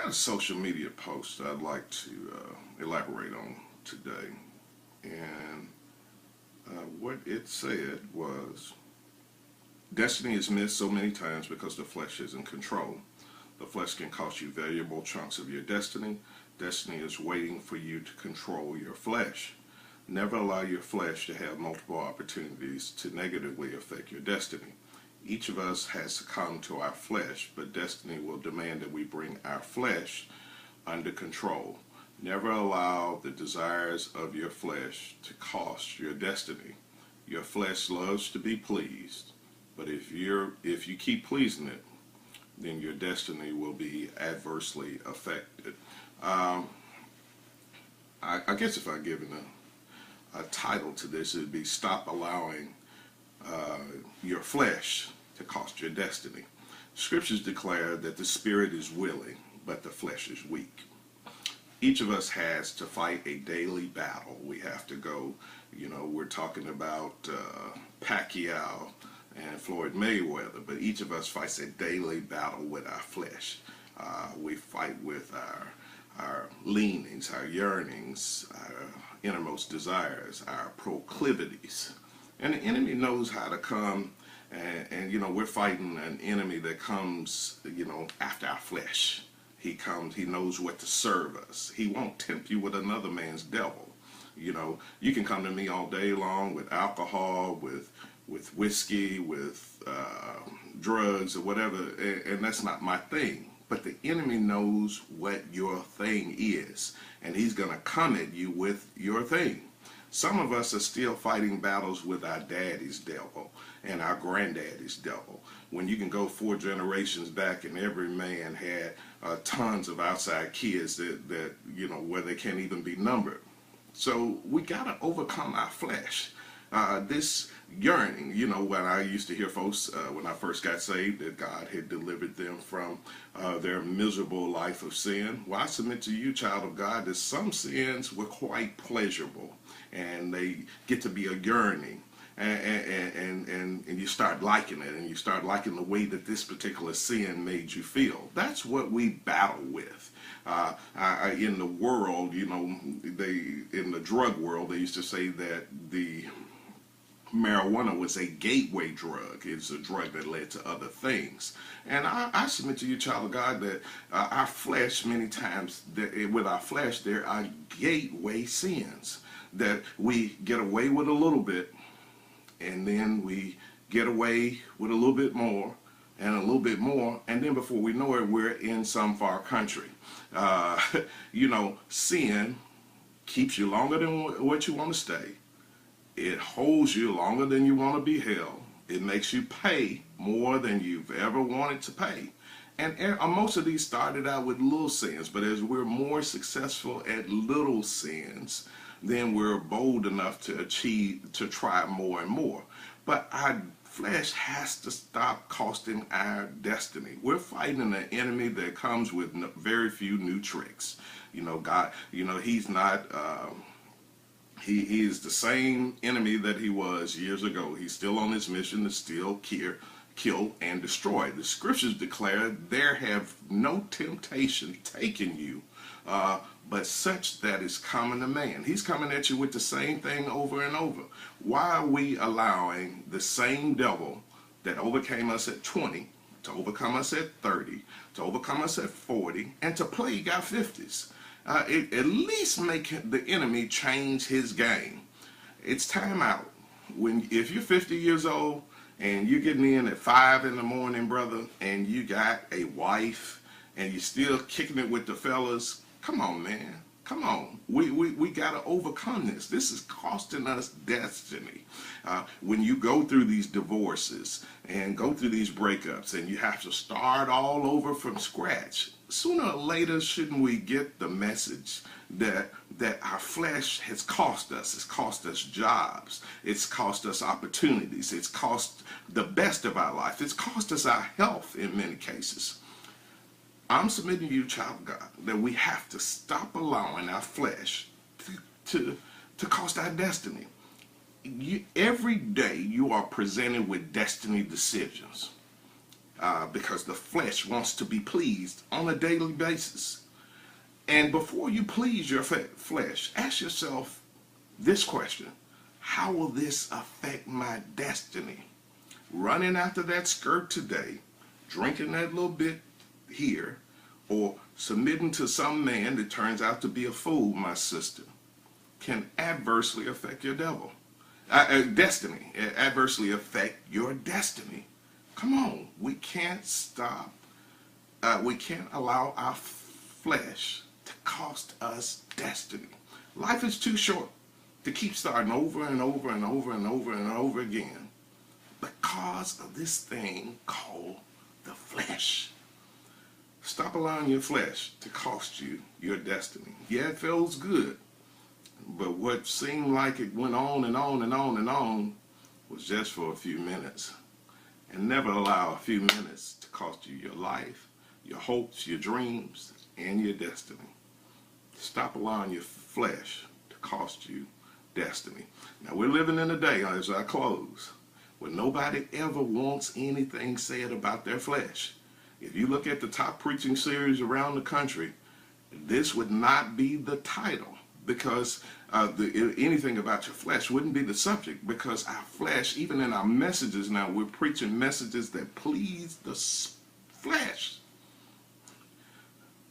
got a social media post I'd like to elaborate on today. And what it said was, destiny is missed so many times because the flesh is in control. The flesh can cost you valuable chunks of your destiny. Destiny is waiting for you to control your flesh. Never allow your flesh to have multiple opportunities to negatively affect your destiny. Each of us has succumbed to our flesh, but destiny will demand that we bring our flesh under control. Never allow the desires of your flesh to cost your destiny. Your flesh loves to be pleased, but if you keep pleasing it, then your destiny will be adversely affected. I guess if I given a title to this, it would be "Stop Allowing Your Flesh to Cost Your Destiny." Scriptures declare that the spirit is willing, but the flesh is weak. Each of us has to fight a daily battle. We have to go, we're talking about Pacquiao and Floyd Mayweather, but each of us fights a daily battle with our flesh. We fight with our leanings, our yearnings, our innermost desires, our proclivities. And the enemy knows how to come, and we're fighting an enemy that comes, after our flesh. He comes, he knows what to serve us. He won't tempt you with another man's devil. You can come to me all day long with alcohol, with whiskey, with drugs or whatever, and that's not my thing. But the enemy knows what your thing is, and he's going to come at you with your thing. Some of us are still fighting battles with our daddy's devil and our granddaddy's devil. When you can go 4 generations back and every man had tons of outside kids that where they can't even be numbered. So we got to overcome our flesh. This yearning, when I used to hear folks when I first got saved that God had delivered them from their miserable life of sin. Well, I submit to you, child of God, that some sins were quite pleasurable and they get to be a yearning. And you start liking it, and you start liking the way that this particular sin made you feel. That's what we battle with. In the world, in the drug world, they used to say that the marijuana was a gateway drug. It's a drug that led to other things. And I submit to you, child of God, that our flesh, many times, with our flesh, there are gateway sins that we get away with a little bit, and then we get away with a little bit more and a little bit more, and then before we know it, we're in some far country. Sin keeps you longer than what you want to stay. It holds you longer than you want to be held. It makes you pay more than you've ever wanted to pay. And most of these started out with little sins, but as we're more successful at little sins, then we're bold enough to try more and more. But our flesh has to stop costing our destiny. We're fighting an enemy that comes with very few new tricks. God, he's not, he is the same enemy that he was years ago. He's still on his mission to steal, kill, and destroy. The scriptures declare there have no temptation taken you, but such that is common to man. He's coming at you with the same thing over and over. Why are we allowing the same devil that overcame us at 20 to overcome us at 30, to overcome us at 40, and to plague our 50s? At least make the enemy change his game. It's time out. If you're 50 years old and you're getting in at 5 in the morning, brother, and you got a wife and you're still kicking it with the fellas, come on, man. Come on. We got to overcome this. This is costing us destiny. When you go through these divorces and go through these breakups and you have to start all over from scratch, sooner or later, shouldn't we get the message that our flesh has cost us? It's cost us jobs. It's cost us opportunities. It's cost the best of our life. It's cost us our health in many cases. I'm submitting to you, child of God, that we have to stop allowing our flesh to cost our destiny. Every day you are presented with destiny decisions. because the flesh wants to be pleased on a daily basis. And before you please your flesh, ask yourself this question: how will this affect my destiny? Running after that skirt today, drinking that little bit here, or submitting to some man that turns out to be a fool, my sister, can adversely affect your destiny, adversely affect your destiny. Come on, we can't stop. We can't allow our flesh to cost us destiny. Life is too short to keep starting over and over and over and over and over again because of this thing called the flesh. Stop allowing your flesh to cost you your destiny. Yeah, it feels good, but what seemed like it went on and on and on and on was just for a few minutes. And never allow a few minutes to cost you your life, your hopes, your dreams, and your destiny. Stop allowing your flesh to cost you destiny. Now, we're living in a day, as I close, where nobody ever wants anything said about their flesh. If you look at the top preaching series around the country, this would not be the title, because anything about your flesh wouldn't be the subject, because our flesh, even in our messages now, we're preaching messages that please the flesh.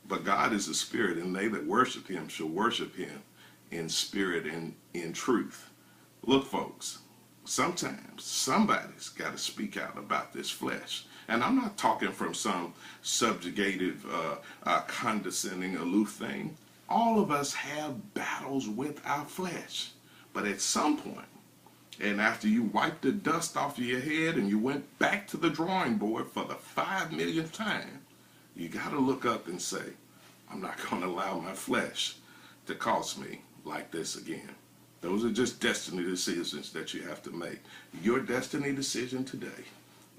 But God is a spirit, and they that worship him shall worship him in spirit and in truth. Look, folks, sometimes somebody's got to speak out about this flesh. And I'm not talking from some subjugative, condescending, aloof thing. All of us have battles with our flesh. But at some point, and after you wiped the dust off of your head and you went back to the drawing board for the 5 millionth time, you got to look up and say, I'm not going to allow my flesh to cost me like this again. Those are just destiny decisions that you have to make. Your destiny decision today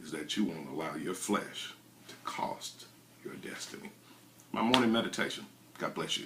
is that you won't allow your flesh to cost your destiny. My morning meditation. God bless you.